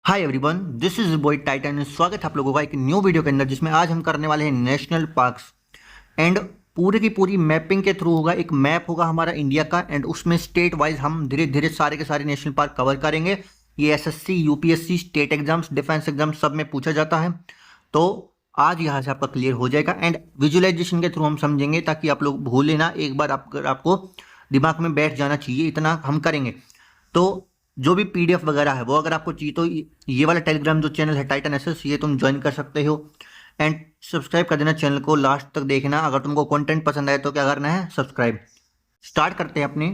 Hi everyone, this is boy Titan. स्वागत है आप लोगों का एक न्यू वीडियो के अंदर, जिसमें आज हम करने वाले हैं नेशनल पार्क्स एंड पूरी की पूरी मैपिंग के थ्रू होगा। एक मैप होगा हमारा इंडिया का एंड उसमें स्टेट वाइज हम धीरे धीरे सारे के सारे नेशनल पार्क कवर करेंगे। ये SSC, UPSC, state exams, defence exam सब में पूछा जाता है, तो आज यहाँ से आपका क्लियर हो जाएगा एंड विजुअलाइजेशन के थ्रू हम समझेंगे, ताकि आप लोग भूले ना। एक बार आपको दिमाग में बैठ जाना चाहिए, इतना हम करेंगे। तो जो भी पीडीएफ वगैरह है वो अगर आपको चाहिए तो ये वाला टेलीग्राम जो चैनल है टाइटन एसएस, ये तुम ज्वाइन कर सकते हो एंड सब्सक्राइब कर देना चैनल को। लास्ट तक देखना, अगर तुमको कंटेंट पसंद आए तो क्या करना है, सब्सक्राइब। स्टार्ट करते हैं अपने।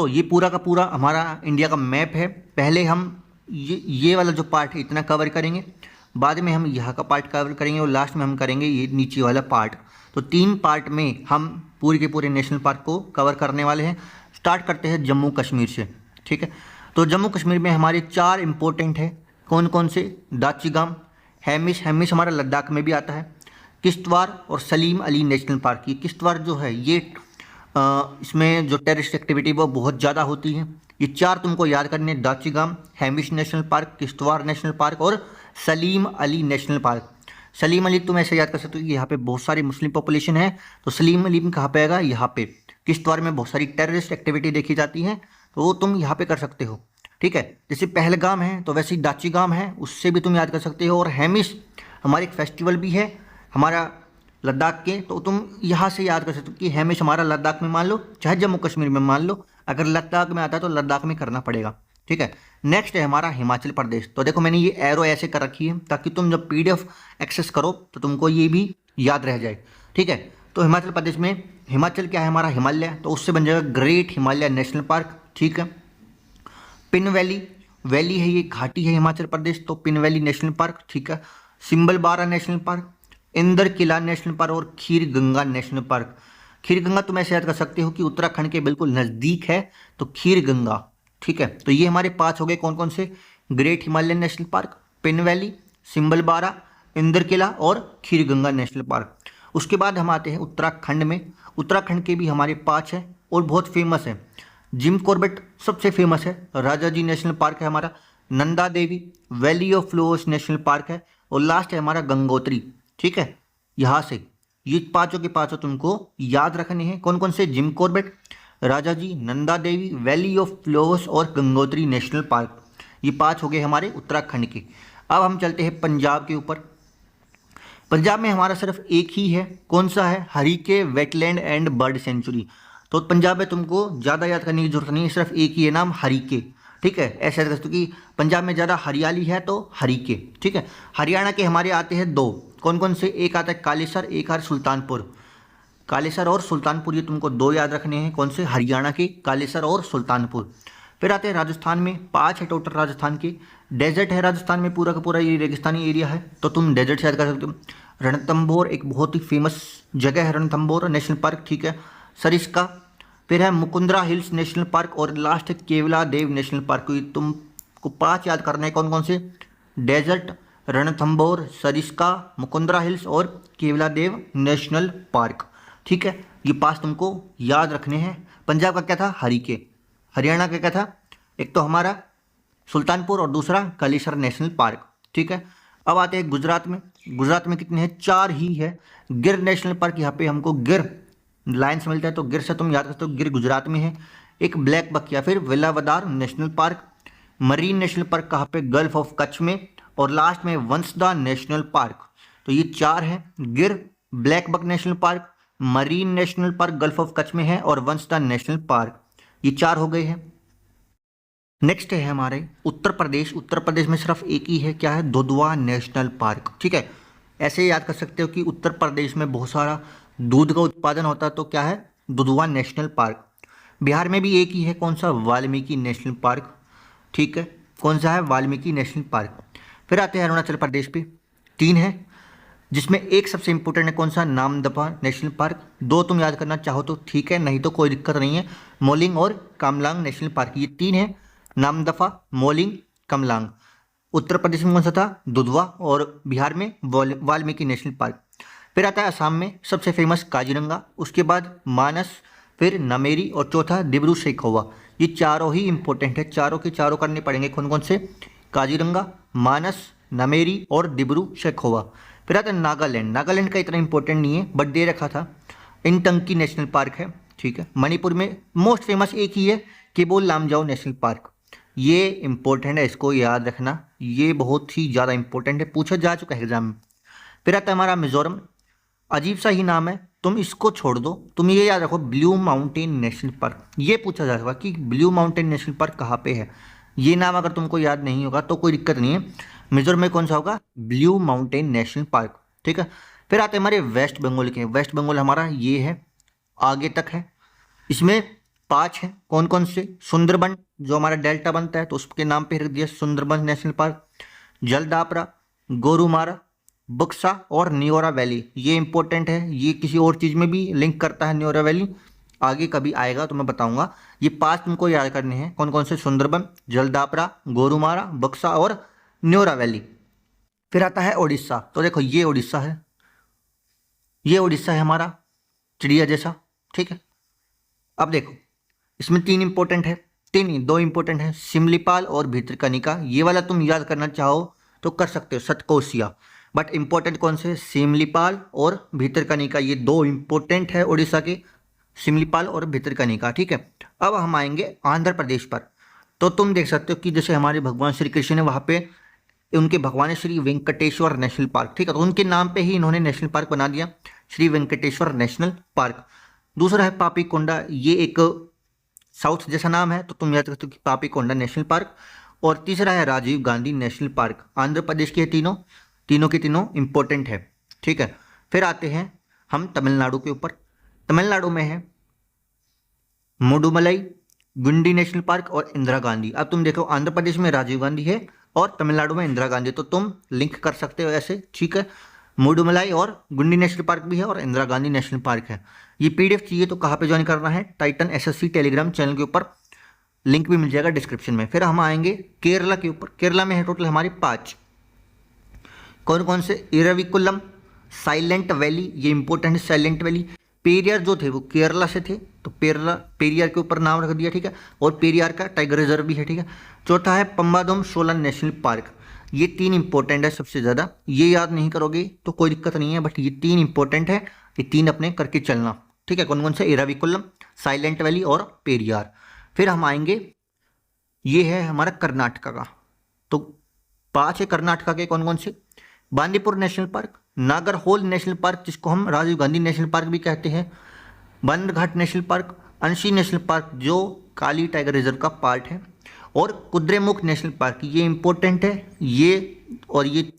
ये पूरा का पूरा हमारा इंडिया का मैप है। पहले हम ये वाला जो पार्ट है इतना कवर करेंगे, बाद में हम यहाँ का पार्ट कवर करेंगे और लास्ट में हम करेंगे ये नीचे वाला पार्ट। तो 3 पार्ट में हम पूरे के पूरे नेशनल पार्क को कवर करने वाले हैं। स्टार्ट करते हैं जम्मू कश्मीर से, ठीक है। तो जम्मू कश्मीर में हमारे 4 इंपॉर्टेंट है। कौन कौन से? दाचिगाम, हेमिश, हेमिश हमारा लद्दाख में भी आता है, किश्तवाड़ और सलीम अली नेशनल पार्क। ये किश्तवाड़ जो है ये इसमें जो टेररिस्ट एक्टिविटी वो बहुत ज़्यादा होती है। ये 4 तुमको याद करने, Dachigam, Hemis national park, Kishtwar national park और सलीम अली नेशनल पार्क। सलीम अली तुम ऐसे याद कर सकते हो कि यहाँ पे बहुत सारी मुस्लिम पॉपुलेशन है, तो सलीम अली कहाँ पे आएगा? यहाँ पे। किश्तवाड़ में बहुत सारी टेररिस्ट एक्टिविटी देखी जाती है, तो वो तुम यहाँ पे कर सकते हो, ठीक है। जैसे पहलगाम है तो वैसे ही दाचिगाम है, उससे भी तुम याद कर सकते हो। और हेमिश हमारे एक फेस्टिवल भी है हमारा लद्दाख के, तो तुम यहाँ से याद कर सकते हो कि हेमिश हमारा लद्दाख में मान लो, चाहे जम्मू कश्मीर में मान लो। अगर लद्दाख में आता है तो लद्दाख में करना पड़ेगा, ठीक है। नेक्स्ट है हमारा हिमाचल प्रदेश। तो देखो मैंने ये एरो ऐसे कर रखी है ताकि तुम जब पीडीएफ एक्सेस करो तो तुमको ये भी याद रह जाए, ठीक है। तो हिमाचल प्रदेश में हिमाचल क्या है हमारा? हिमालय, तो उससे बन जाएगा ग्रेट हिमालय नेशनल पार्क, ठीक है। पिन वैली, वैली है ये, घाटी है हिमाचल प्रदेश, तो पिन वैली नेशनल पार्क, ठीक है। सिंबल बारा नेशनल पार्क, इंदर किला नेशनल पार्क और खीर गंगा नेशनल पार्क। खीर गंगा तुम ऐसे याद कर सकते हो कि उत्तराखंड के बिल्कुल नज़दीक है, तो खीर गंगा, ठीक है। तो ये हमारे 5 हो गए। कौन कौन से? Great Himalayan national park, pin valley, symbol बारा, इंदर किला और खीर गंगा नेशनल पार्क। उसके बाद हम आते हैं उत्तराखंड में। उत्तराखंड के भी हमारे 5 हैं और बहुत फेमस है। जिम कॉर्बेट सबसे फेमस है, राजा जी नेशनल पार्क है हमारा, Nanda Devi, valley of flowers national park है और लास्ट है हमारा गंगोत्री, ठीक है। यहाँ से ये 5 के 5 तुमको याद रखने हैं। कौन कौन से? Jim Corbett, Rajaji, Nanda Devi, valley of Flowers और गंगोत्री नेशनल पार्क। ये 5 हो गए हमारे उत्तराखंड के। अब हम चलते हैं पंजाब के ऊपर। पंजाब में हमारा सिर्फ एक ही है। कौन सा है? Harike wetland and bird sanctuary. तो पंजाब में तुमको ज़्यादा याद करने की जरूरत नहीं है, सिर्फ एक ही है नाम, हरीके, ठीक है। ऐसे याद कर सकते हो कि पंजाब में ज़्यादा हरियाली है तो हरीके, ठीक है। हरियाणा के हमारे आते हैं 2। कौन कौन से? एक आता है कालेसर, एक आता है सुल्तानपुर। कालेसर और सुल्तानपुर, ये तुमको 2 याद रखने हैं। कौन से? हरियाणा के कालेसर और सुल्तानपुर। फिर आते हैं राजस्थान में, 5 है टोटल राजस्थान के। डेजर्ट है राजस्थान में, पूरा का पूरा ये रेगिस्तानी एरिया है, तो तुम डेजर्ट से याद कर सकते हो। रणथंभौर एक बहुत ही फेमस जगह है, रणथंभौर नेशनल पार्क, ठीक है। सरिस्का, फिर है मुकुंदरा हिल्स नेशनल पार्क और लास्ट है केवला देव नेशनल पार्क। ये तुमको 5 याद करने हैं। कौन कौन से? डेजर्ट, रणथंभौर, सरिस्का, मुकुंदरा हिल्स और केवला देव नेशनल पार्क, ठीक है। ये 5 तुमको याद रखने हैं। पंजाब का क्या था? हरीके। हरियाणा का क्या था? एक तो हमारा सुल्तानपुर और दूसरा कालेसर नेशनल पार्क, ठीक है। अब आते हैं गुजरात में। गुजरात में कितने हैं? 4 ही है। गिर नेशनल पार्क, यहाँ पे हमको गिर लाइन से मिलता है, तो गिर से तुम याद करते हो, गिर गुजरात में है। एक ब्लैक बक या फिर Velavadar national park. Marine national park कहाँ पे? गल्फ ऑफ कच्छ में। और लास्ट में वंसदा नेशनल पार्क। तो ये 4 हैं, Gir, Black Buck National park, marine national Park Gulf of Kutch में है और वंसदा नेशनल पार्क। ये 4 हो गए हैं। नेक्स्ट है हमारे उत्तर प्रदेश। उत्तर प्रदेश में सिर्फ एक ही है, क्या है? दुधवा नेशनल पार्क, ठीक है। ऐसे याद कर सकते हो कि उत्तर प्रदेश में बहुत सारा दूध का उत्पादन होता है, तो क्या है? Dudhwa national park. बिहार में भी एक ही है। कौन सा? वाल्मीकि नेशनल पार्क, ठीक है। कौन सा है? Valmiki national park. फिर आते हैं अरुणाचल प्रदेश पे, 3 है, जिसमें एक सबसे इंपॉर्टेंट है। कौन सा? Namdapha national park. 2 तुम याद करना चाहो तो ठीक है, नहीं तो कोई दिक्कत नहीं है। मोलिंग और कामलांग नेशनल पार्क, ये 3 है, नामदफा, मोलिंग, कमलांग। उत्तर प्रदेश में कौन सा था? दुधवा। और बिहार में वाल्मीकि नेशनल पार्क। फिर आता है असम में सबसे फेमस काजीरंगा, उसके बाद मानस, फिर नमेरी और चौथा डिब्रू सैखोवा। ये चारों ही इंपॉर्टेंट है, चारों के चारों करने पड़ेंगे। कौन कौन से? काजीरंगा, मानस, नमेरी और डिब्रू सैखोवा। फिर आता है नागालैंड। नागालैंड का इतना इंपॉर्टेंट नहीं है बट दे रखा था, इनटंकी नेशनल पार्क है, ठीक है। मणिपुर में मोस्ट फेमस एक ही है, केबोल लामजाओ नेशनल पार्क। ये इंपॉर्टेंट है, इसको याद रखना, ये बहुत ही ज़्यादा इंपॉर्टेंट है, पूछा जा चुका है एग्जाम में। फिर आता है हमारा मिजोरम। अजीब सा ही नाम है, तुम इसको छोड़ दो, तुम ये याद रखो ब्लू माउंटेन नेशनल पार्क। ये पूछा जा सकता कि ब्लू माउंटेन नेशनल पार्क कहाँ पे है। ये नाम अगर तुमको याद नहीं होगा तो कोई दिक्कत नहीं है। मिजोरम में कौन सा होगा? ब्लू माउंटेन नेशनल पार्क, ठीक है। फिर आते हैं हमारे वेस्ट बंगाल के। वेस्ट बंगाल हमारा ये है, आगे तक है। इसमें 5 हैं, कौन कौन से? सुंदरबन, जो हमारा डेल्टा बनता है तो उसके नाम पे रख दिया सुंदरबन नेशनल पार्क। जलदापरा, गोरुमारा, बुक्सा और न्योरा वैली। ये इंपॉर्टेंट है, ये किसी और चीज़ में भी लिंक करता है न्योरा वैली, आगे कभी आएगा तो मैं बताऊंगा। ये 5 तुमको याद करने हैं, कौन कौन से? सुंदरबन, जलदापरा, गोरुमारा, बक्सा और न्योरा वैली। फिर आता है उड़ीसा। तो देखो ये उड़ीसा है, ये उड़ीसा है हमारा चिड़िया जैसा, ठीक है। अब देखो इसमें 3 इंपॉर्टेंट है, 3 नहीं 2 इंपॉर्टेंट है, सिमलीपाल और भितरकनिका। ये वाला तुम याद करना चाहो तो कर सकते हो, सतकोसिया। बट इंपॉर्टेंट कौन से? सिमलीपाल और भितरकनिका, ये 2 इंपॉर्टेंट है उड़ीसा के, सिमलीपाल और भितरकनिका, ठीक है। अब हम आएंगे आंध्र प्रदेश पर। तो तुम देख सकते हो कि जैसे हमारे भगवान श्री कृष्ण है, वहाँ पे उनके भगवान श्री वेंकटेश्वर नेशनल पार्क, ठीक है। तो उनके नाम पे ही इन्होंने नेशनल पार्क बना दिया, श्री वेंकटेश्वर नेशनल पार्क। दूसरा है पापीकोंडा, ये एक साउथ जैसा नाम है तो तुम याद रखते हो कि पापीकोंडा नेशनल पार्क। और तीसरा है राजीव गांधी नेशनल पार्क। आंध्र प्रदेश के तीनों, तीनों के तीनों इंपॉर्टेंट है, ठीक है। फिर आते हैं हम तमिलनाडु के ऊपर। तमिलनाडु में है मुडुमलाई, गुंडी नेशनल पार्क और इंदिरा गांधी। अब तुम देखो आंध्र प्रदेश में राजीव गांधी है और तमिलनाडु में इंदिरा गांधी, तो तुम लिंक कर सकते हो ऐसे, ठीक है। मुडुमलाई और गुंडी नेशनल पार्क भी है और इंदिरा गांधी नेशनल पार्क है। ये पीडीएफ चाहिए तो कहाँ पे ज्वाइन करना है? टाइटन एसएससी टेलीग्राम चैनल के ऊपर, लिंक भी मिल जाएगा डिस्क्रिप्शन में। फिर हम आएंगे केरला के ऊपर। केरला में है टोटल हमारे 5, कौन कौन से? इरविकुलम, साइलेंट वैली, ये इंपॉर्टेंट है साइलेंट वैली। पेरियार जो थे वो केरला से थे तो पेरियार के ऊपर नाम रख दिया, ठीक है। और पेरियार का टाइगर रिजर्व भी है, ठीक है। चौथा है पम्बादोम सोलन नेशनल पार्क। ये 3 इंपॉर्टेंट है सबसे ज़्यादा, ये याद नहीं करोगे तो कोई दिक्कत नहीं है, बट ये 3 इंपॉर्टेंट है, ये 3 अपने करके चलना, ठीक है। कौन कौन से? इराविकुलम, साइलेंट वैली और पेरियार। फिर हम आएंगे, ये है हमारा कर्नाटका का। तो 5 है कर्नाटका के, कौन कौन से? Bandipur national park, Nagarhole national park जिसको हम राजीव गांधी नेशनल पार्क भी कहते हैं, बंदरघाट नेशनल पार्क, अंशी नेशनल पार्क जो काली टाइगर रिजर्व का पार्ट है, और कुद्रेमुख नेशनल पार्क। ये इंपॉर्टेंट है, ये और ये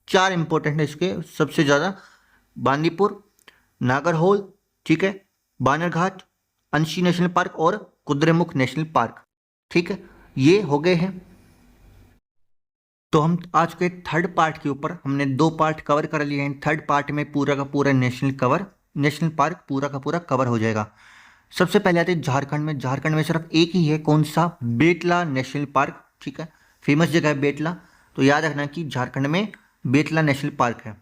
4 इंपॉर्टेंट है इसके सबसे ज़्यादा, बांदीपुर, नागरहोल, ठीक है, बानरघाट, अंशी नेशनल पार्क और कुद्रेमुख नेशनल पार्क, ठीक है। ये हो गए हैं। तो हम आज के 3rd पार्ट के ऊपर हमने 2 पार्ट कवर कर लिए हैं। 3rd पार्ट में पूरा का पूरा नेशनल पार्क पूरा का पूरा कवर हो जाएगा। सबसे पहले आते हैं झारखंड में। झारखंड में सिर्फ एक ही है, कौन सा? बेतला नेशनल पार्क, ठीक है। फेमस जगह है बेतला, तो याद रखना कि झारखंड में बेतला नेशनल पार्क है।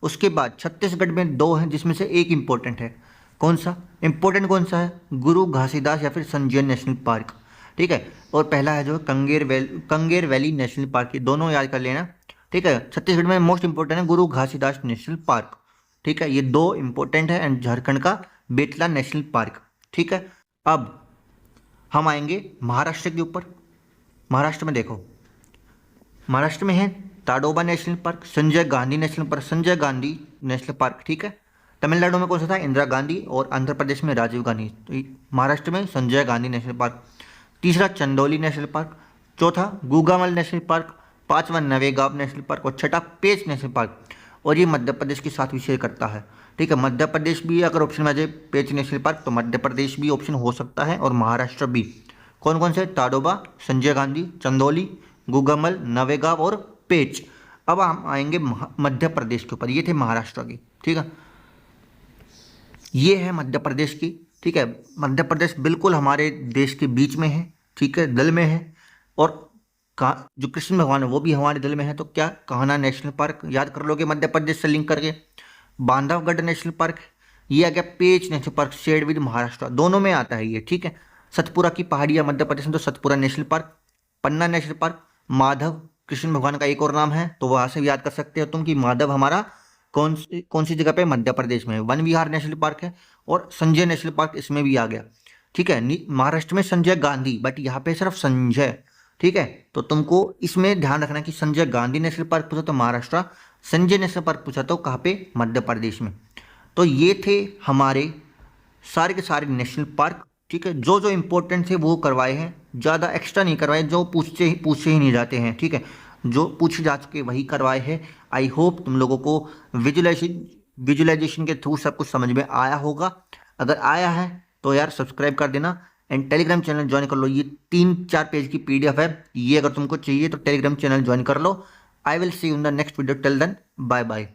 उसके बाद छत्तीसगढ़ में 2 हैं जिसमें से एक इंपॉर्टेंट है, कौन सा? इंपॉर्टेंट कौन सा है? गुरु घासीदास या फिर संजय नेशनल पार्क, ठीक है। और पहला है जो कंगेर वैली नेशनल पार्क, ये दोनों याद कर लेना, ठीक है। छत्तीसगढ़ में मोस्ट इंपॉर्टेंट है गुरु घासीदास नेशनल पार्क, ठीक है। ये 2 इंपॉर्टेंट है, एंड झारखंड का बेतला नेशनल पार्क, ठीक है। अब हम आएंगे महाराष्ट्र के ऊपर। महाराष्ट्र में देखो, महाराष्ट्र में है Tadoba national park, Sanjay Gandhi national park, ठीक है। तमिलनाडु में कौन सा था? इंदिरा गांधी, और आंध्र प्रदेश में राजीव गांधी। तो महाराष्ट्र में संजय गांधी नेशनल पार्क। तीसरा चंदौली नेशनल पार्क, चौथा गुगामल नेशनल पार्क, 5वां नवेगांव नेशनल पार्क और 6ठा पेंच नेशनल पार्क। और ये मध्य प्रदेश के साथ भी शेयर करता है, ठीक है। मध्य प्रदेश भी अगर ऑप्शन में आ जाए पेंच नेशनल पार्क तो मध्य प्रदेश भी ऑप्शन हो सकता है, और महाराष्ट्र भी। कौन कौन से? ताडोबा, संजय गांधी, चंदौली, गुगामल, नवेगांव और पेंच। अब हम आएंगे मध्य प्रदेश के ऊपर। ये थे महाराष्ट्र की, ठीक है। ये है मध्य प्रदेश की, ठीक है। मध्य प्रदेश बिल्कुल हमारे देश के बीच में है, ठीक है, दिल में है। और जो कृष्ण भगवान है वो भी हमारे दिल में है। तो क्या? कान्हा नेशनल पार्क याद कर लोगे मध्य प्रदेश से लिंक करके। बांधवगढ़ नेशनल पार्क, ये आ गया Pench national park, shared with Maharashtra, दोनों में आता है ये, ठीक है। सतपुरा की पहाड़ियाँ मध्य प्रदेश में, तो सतपुरा नेशनल पार्क। पन्ना नेशनल पार्क, माधव कृष्ण भगवान का एक और नाम है, तो वहाँ से भी याद कर सकते हो तुम कि माधव हमारा कौन सी जगह पे, मध्य प्रदेश में। वन विहार नेशनल पार्क है, और संजय नेशनल पार्क इसमें भी आ गया। ठीक है, महाराष्ट्र में संजय गांधी, बट यहाँ पे सिर्फ संजय। ठीक है, तो तुमको इसमें ध्यान रखना कि संजय गांधी नेशनल पार्क पूछा तो महाराष्ट्र, संजय नेशनल पार्क पूछा तो कहाँ पे, मध्य प्रदेश में। तो ये थे हमारे सारे के सारे नेशनल पार्क। ठीक है, जो जो इम्पोर्टेंट थे वो करवाए हैं, ज़्यादा एक्स्ट्रा नहीं करवाए, जो पूछे ही नहीं जाते हैं। ठीक है, जो पूछे जा चुके वही करवाए हैं। आई होप तुम लोगों को विजुअलाइजेशन के थ्रू सब कुछ समझ में आया होगा। अगर आया है तो यार सब्सक्राइब कर देना, एंड टेलीग्राम चैनल ज्वाइन कर लो। ये 3-4 पेज की PDF है, ये अगर तुमको चाहिए तो टेलीग्राम चैनल ज्वाइन कर लो। I will see you in the next video, till then bye bye.